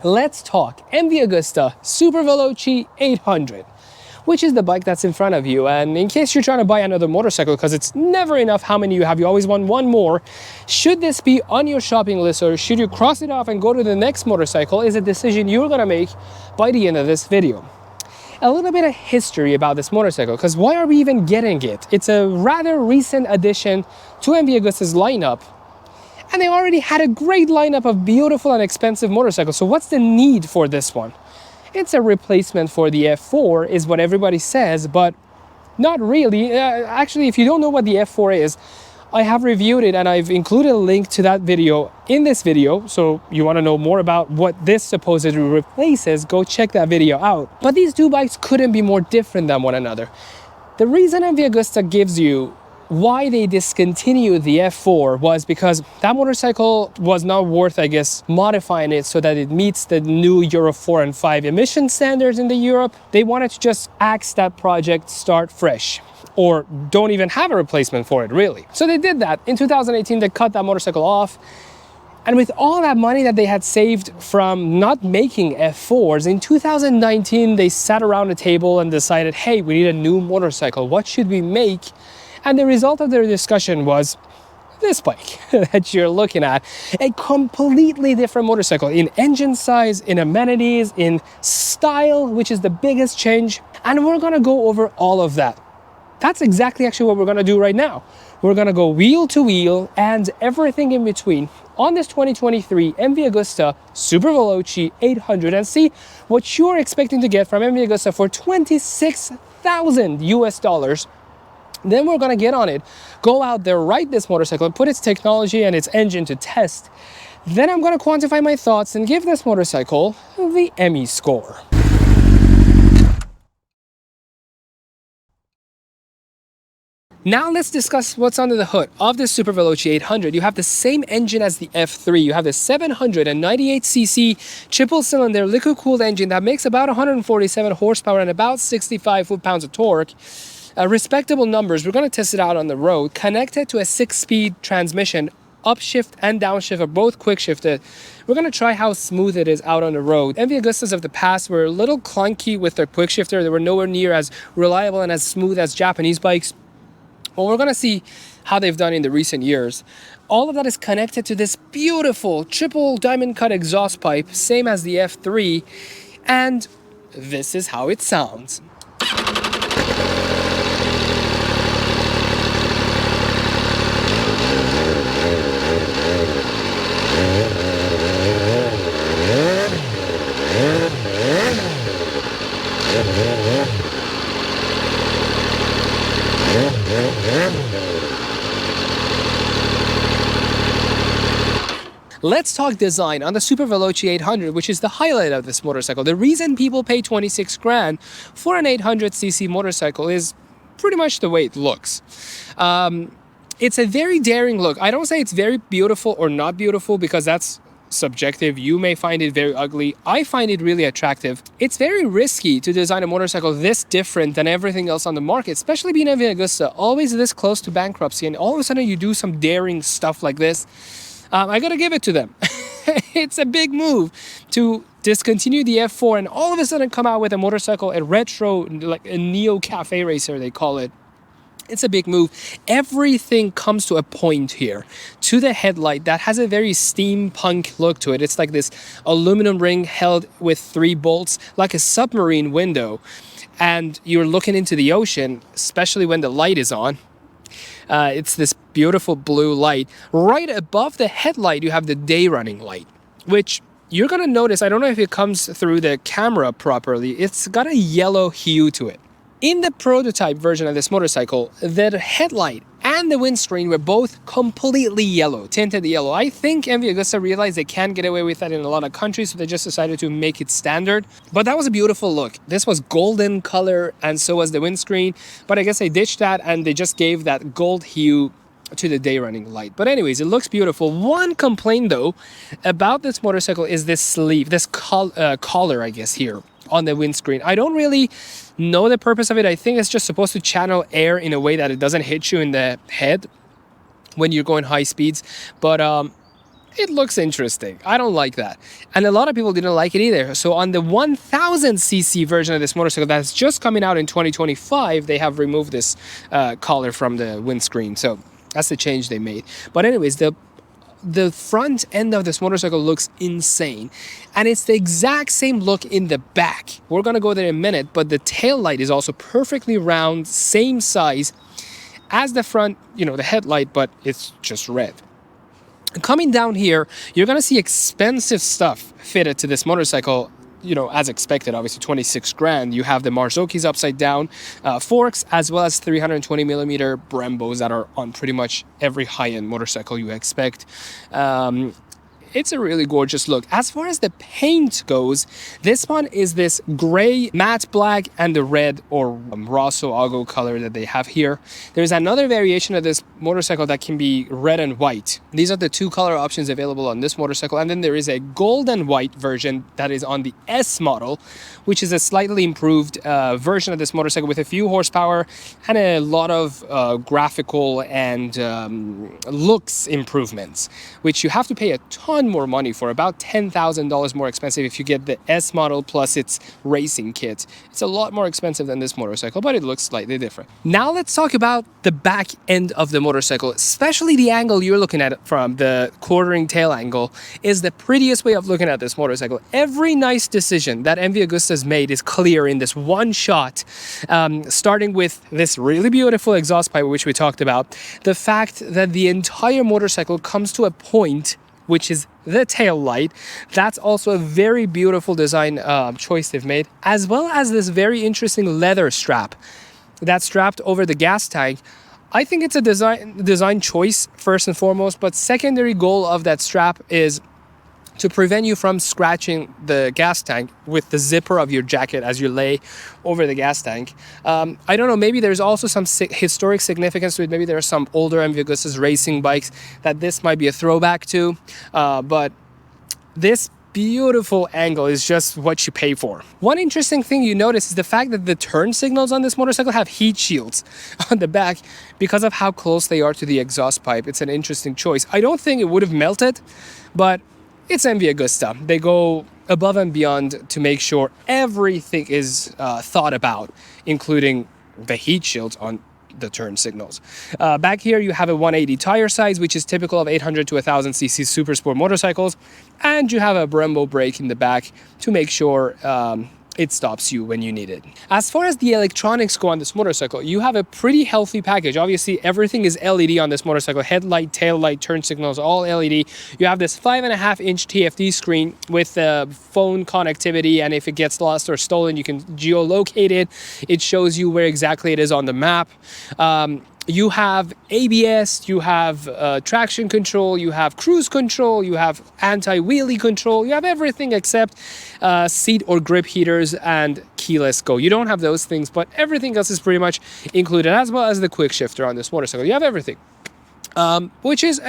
Let's talk MV Agusta Superveloce 800, which is the bike that's in front of you. And in case you're trying to buy another motorcycle, because it's never enough how many you have, you always want one more, should this be on your shopping list or should you cross it off and go to the next motorcycle is a decision you're gonna make by the end of this video. A little bit of history about this motorcycle, because why are we even getting it? It's a rather recent addition to MV Agusta's lineup. And they already had a great lineup of beautiful and expensive motorcycles. So what's the need for this one? It's a replacement for the F4 is what everybody says, but not really. Actually, if you don't know what the F4 is, I have reviewed it and I've included a link to that video in this video. So you want to know more about what this supposedly replaces, go check that video out. But these two bikes couldn't be more different than one another. The reason MV Agusta gives you why they discontinued the F4 was because that motorcycle was not worth, I guess, modifying it so that it meets the new Euro 4 and 5 emission standards in the Europe. They wanted to just axe that project, start fresh, or don't even have a replacement for it, really. So they did that. In 2018, they cut that motorcycle off. And with all that money that they had saved from not making F4s, in 2019, they sat around a table and decided, hey, we need a new motorcycle. What should we make? And the result of their discussion was this bike that you're looking at, a completely different motorcycle in engine size, in amenities, in style, which is the biggest change. And we're gonna go over all of that. That's exactly actually what we're gonna do right now. We're gonna go wheel to wheel and everything in between on this 2023 MV Agusta Superveloce 800 and see what you're expecting to get from MV Agusta for 26,000 US dollars. Then we're gonna get on it, go out there, ride this motorcycle, and put its technology and its engine to test. Then I'm gonna quantify my thoughts and give this motorcycle the Emmy score. Now let's discuss what's under the hood of the Superveloce 800. You have the same engine as the F3. You have the 798cc triple-cylinder liquid-cooled engine that makes about 147 horsepower and about 65 foot-pounds of torque. Respectable numbers. We're going to test it out on the road. Connected to a 6-speed transmission, upshift and downshift are both quick shifted. We're going to try how smooth it is out on the road. MV Agustas of the past were a little clunky with their quick shifter. They were nowhere near as reliable and as smooth as Japanese bikes. Well, we're going to see how they've done in the recent years. All of that is connected to this beautiful triple diamond cut exhaust pipe, same as the F3. And this is how it sounds. Let's talk design on the Superveloce 800, which is the highlight of this motorcycle. The reason people pay 26 grand for an 800cc motorcycle is pretty much the way it looks. It's a very daring look. I don't say it's very beautiful or not beautiful because that's subjective. You may find it very ugly. I find it really attractive. It's very risky to design a motorcycle this different than everything else on the market, especially being MV Agusta, always this close to bankruptcy, and all of a sudden you do some daring stuff like this. I gotta give it to them. It's a big move to discontinue the F4 and all of a sudden come out with a motorcycle, a retro, like a neo cafe racer they call it. It's a big move. Everything comes to a point here. To the headlight that has a very steampunk look to it. It's like this aluminum ring held with 3 bolts, like a submarine window. And you're looking into the ocean, especially when the light is on. It's this beautiful blue light. Right above the headlight, you have the day running light, which you're going to notice, I don't know if it comes through the camera properly, it's got a yellow hue to it. In the prototype version of this motorcycle, the headlight and the windscreen were both completely yellow, tinted yellow. I think MV Agusta realized they can't get away with that in a lot of countries, so they just decided to make it standard. But that was a beautiful look. This was golden color, and so was the windscreen. But I guess they ditched that, and they just gave that gold hue to the day running light. But anyways, it looks beautiful. One complaint, though, about this motorcycle is this sleeve, this collar, I guess, here on the windscreen. I don't really know the purpose of it. I think it's just supposed to channel air in a way that it doesn't hit you in the head when you're going high speeds. But it looks interesting. I don't like that. And a lot of people didn't like it either. So on the 1000cc version of this motorcycle that's just coming out in 2025, they have removed this collar from the windscreen. So that's the change they made. But anyways, the front end of this motorcycle looks insane, and it's the exact same look in the back. We're gonna go there in a minute, but the tail light is also perfectly round, same size as the front, you know, the headlight, but it's just red. Coming down here, you're gonna see expensive stuff fitted to this motorcycle, you know, as expected, obviously 26 grand. You have the Marzocchis upside down forks, as well as 320 millimeter Brembos that are on pretty much every high-end motorcycle you expect. It's a really gorgeous look. As far as the paint goes, this one is this gray matte black and the red or Rosso Ago color that they have here. There's another variation of this motorcycle that can be red and white. These are the two color options available on this motorcycle. And then there is a gold and white version that is on the S model, which is a slightly improved version of this motorcycle with a few horsepower and a lot of graphical and looks improvements, which you have to pay a ton more money for, about $10,000 more expensive if you get the S model plus its racing kit. It's a lot more expensive than this motorcycle, but it looks slightly different. Now let's talk about the back end of the motorcycle, especially the angle you're looking at it from, the quartering tail angle, is the prettiest way of looking at this motorcycle. Every nice decision that MV Agustas made is clear in this one shot, starting with this really beautiful exhaust pipe, which we talked about. The fact that the entire motorcycle comes to a point, which is the tail light. That's also a very beautiful design choice they've made, as well as this very interesting leather strap that's strapped over the gas tank. I think it's a design choice first and foremost, but secondary goal of that strap is to prevent you from scratching the gas tank with the zipper of your jacket as you lay over the gas tank. I don't know, maybe there's also some historic significance to it. Maybe there are some older MV Agustas racing bikes that this might be a throwback to, but this beautiful angle is just what you pay for. One interesting thing you notice is the fact that the turn signals on this motorcycle have heat shields on the back because of how close they are to the exhaust pipe. It's an interesting choice. I don't think it would have melted, but it's MV Agusta. They go above and beyond to make sure everything is thought about, including the heat shields on the turn signals. Back here you have a 180 tire size, which is typical of 800 to 1000cc super sport motorcycles, and you have a Brembo brake in the back to make sure it stops you when you need it. As far as the electronics go on this motorcycle, you have a pretty healthy package. Obviously, everything is LED on this motorcycle. Headlight, tail light, turn signals, all LED. You have this 5.5-inch TFT screen with phone connectivity, and if it gets lost or stolen, you can geolocate it. It shows you where exactly it is on the map. You have ABS, you have traction control, you have cruise control, you have anti-wheelie control, you have everything except seat or grip heaters and keyless go. You don't have those things, but everything else is pretty much included, as well as the quick shifter on this motorcycle. You have everything, which is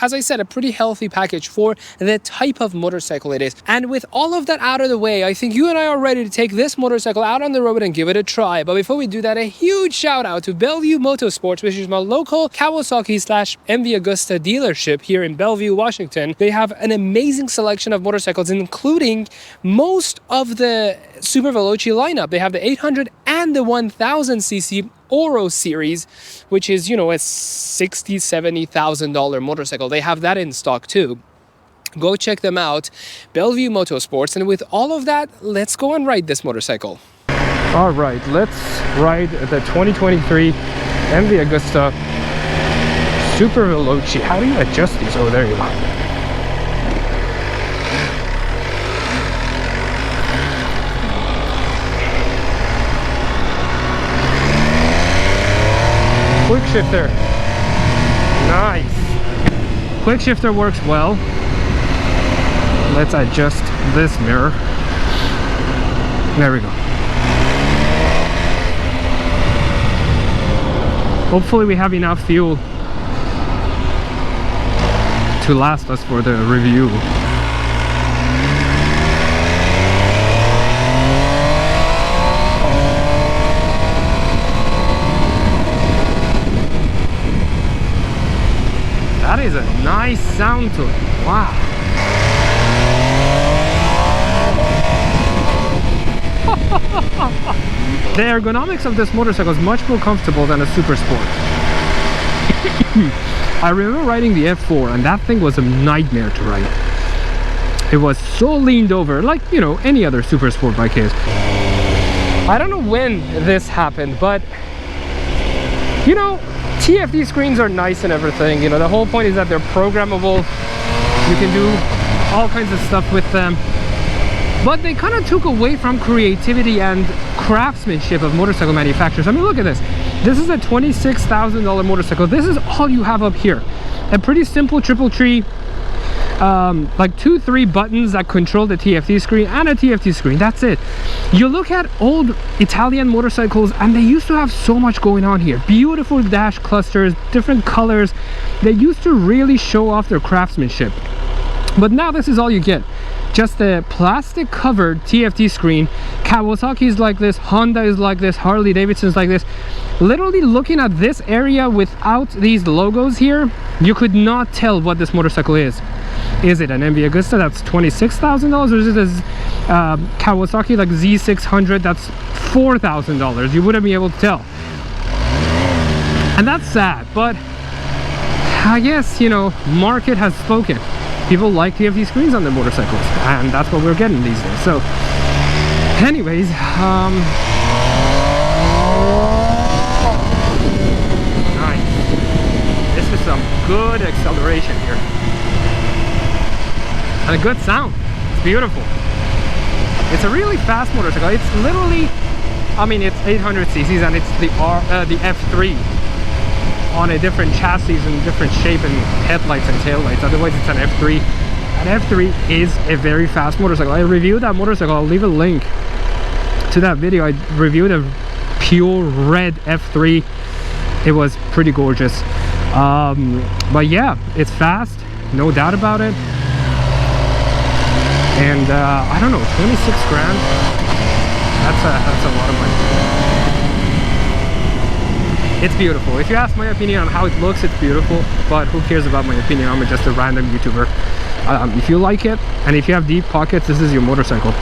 as I said, a pretty healthy package for the type of motorcycle it is. And with all of that out of the way, I think you and I are ready to take this motorcycle out on the road and give it a try. But before we do that, a huge shout out to Bellevue Motorsports, which is my local Kawasaki/MV Agusta dealership here in Bellevue, Washington. They have an amazing selection of motorcycles, including most of the Superveloce lineup. They have the 800 and the 1000cc Oro series, which is, you know, a $60,000-$70,000 motorcycle. They have that in stock too. Go check them out, Bellevue Motorsports. And with all of that, let's go and ride this motorcycle. All right, let's ride the 2023 MV Agusta Superveloce. How do you adjust these? Oh, there you go. Quick shifter, nice. Quick shifter works well. Let's adjust this mirror. There we go. Hopefully we have enough fuel to last us for the review. That is a nice sound to it. Wow. The ergonomics of this motorcycle is much more comfortable than a Super Sport. I remember riding the F4 and that thing was a nightmare to ride. It was so leaned over, like, you know, any other Super Sport bike is. I don't know when this happened, but you know, TFT screens are nice and everything. You know, the whole point is that they're programmable. You can do all kinds of stuff with them. But they kind of took away from creativity and craftsmanship of motorcycle manufacturers. I mean, look at this. This is a $26,000 motorcycle. This is all you have up here. A pretty simple triple tree, like 2-3 buttons that control the TFT screen and a TFT screen. That's it. You look at old Italian motorcycles and they used to have so much going on here. Beautiful dash clusters, different colors. They used to really show off their craftsmanship. But now this is all you get. Just a plastic covered TFT screen. Kawasaki is like this, Honda is like this, Harley Davidson is like this. Literally looking at this area without these logos here, you could not tell what this motorcycle is. Is it an MV Agusta that's $26,000, or is it a Kawasaki like Z600 that's $4,000? You wouldn't be able to tell. And that's sad, but I guess, you know, market has spoken. People like TFT screens on their motorcycles, and that's what we're getting these days. So anyways, nice. This is some good acceleration here and a good sound. It's beautiful. It's a really fast motorcycle. It's literally, I mean, it's 800 cc's and it's the F3 on a different chassis and different shape and headlights and taillights. Otherwise it's an F3. An F3 is a very fast motorcycle. I reviewed that motorcycle. I'll leave a link to that video. I reviewed a pure red F3. It was pretty gorgeous. But yeah, it's fast, no doubt about it. And I don't know, 26 grand. That's a lot of money. It's beautiful. If you ask my opinion on how it looks, it's beautiful, but who cares about my opinion? I'm just a random YouTuber. If you like it, and if you have deep pockets, this is your motorcycle.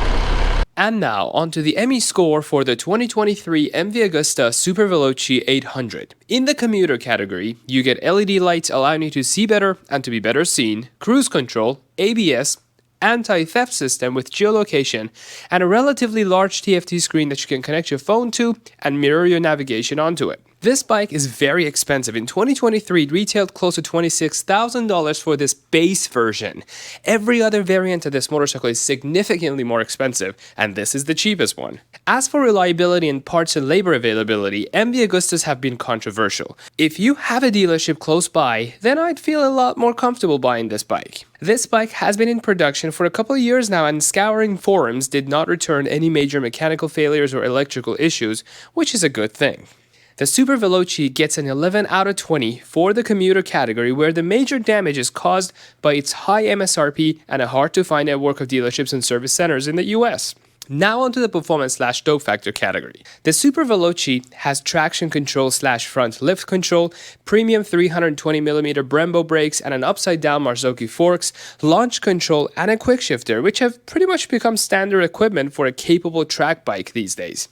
And now, onto the ME score for the 2023 MV Agusta Superveloce 800. In the commuter category, you get LED lights allowing you to see better and to be better seen, cruise control, ABS, anti-theft system with geolocation, and a relatively large TFT screen that you can connect your phone to and mirror your navigation onto it. This bike is very expensive. In 2023, it retailed close to $26,000 for this base version. Every other variant of this motorcycle is significantly more expensive, and this is the cheapest one. As for reliability and parts and labor availability, MV Agustas have been controversial. If you have a dealership close by, then I'd feel a lot more comfortable buying this bike. This bike has been in production for a couple of years now, and scouring forums did not return any major mechanical failures or electrical issues, which is a good thing. The Superveloce gets an 11 out of 20 for the commuter category, where the major damage is caused by its high MSRP and a hard-to-find network of dealerships and service centers in the US. Now onto the performance/dope factor category. The Superveloce has traction control/front lift control, premium 320mm Brembo brakes, and an upside-down Marzocchi forks, launch control, and a quick shifter, which have pretty much become standard equipment for a capable track bike these days.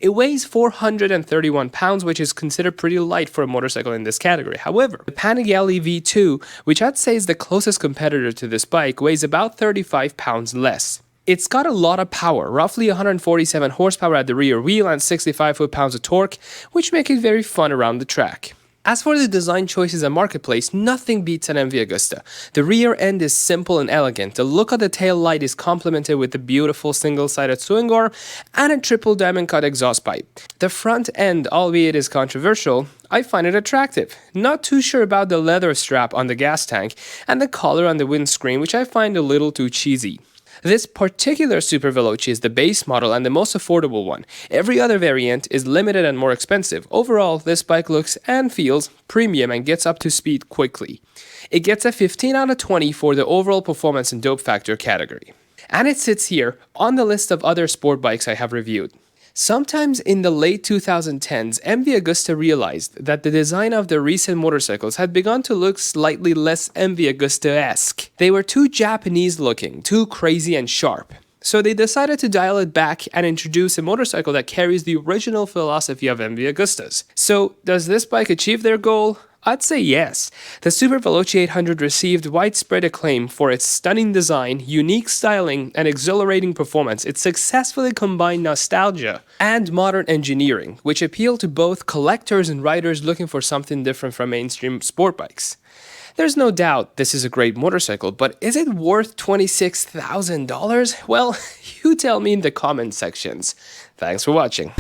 It weighs 431 pounds, which is considered pretty light for a motorcycle in this category. However, the Panigale V2, which I'd say is the closest competitor to this bike, weighs about 35 pounds less. It's got a lot of power, roughly 147 horsepower at the rear wheel and 65 foot-pounds of torque, which make it very fun around the track. As for the design choices and marketplace, nothing beats an MV Agusta. The rear end is simple and elegant, the look of the tail light is complemented with the beautiful single-sided swing arm and a triple diamond cut exhaust pipe. The front end, albeit is controversial, I find it attractive. Not too sure about the leather strap on the gas tank and the collar on the windscreen, which I find a little too cheesy. This particular Superveloce is the base model and the most affordable one. Every other variant is limited and more expensive. Overall, this bike looks and feels premium and gets up to speed quickly. It gets a 15 out of 20 for the overall performance and dope factor category. And it sits here on the list of other sport bikes I have reviewed. Sometimes in the late 2010s, MV Agusta realized that the design of their recent motorcycles had begun to look slightly less MV Agusta-esque. They were too Japanese looking, too crazy and sharp. So they decided to dial it back and introduce a motorcycle that carries the original philosophy of MV Agustas. So does this bike achieve their goal? I'd say yes. The Superveloce 800 received widespread acclaim for its stunning design, unique styling, and exhilarating performance. It successfully combined nostalgia and modern engineering, which appeal to both collectors and riders looking for something different from mainstream sport bikes. There's no doubt this is a great motorcycle, but is it worth $26,000? Well, you tell me in the comment sections. Thanks for watching.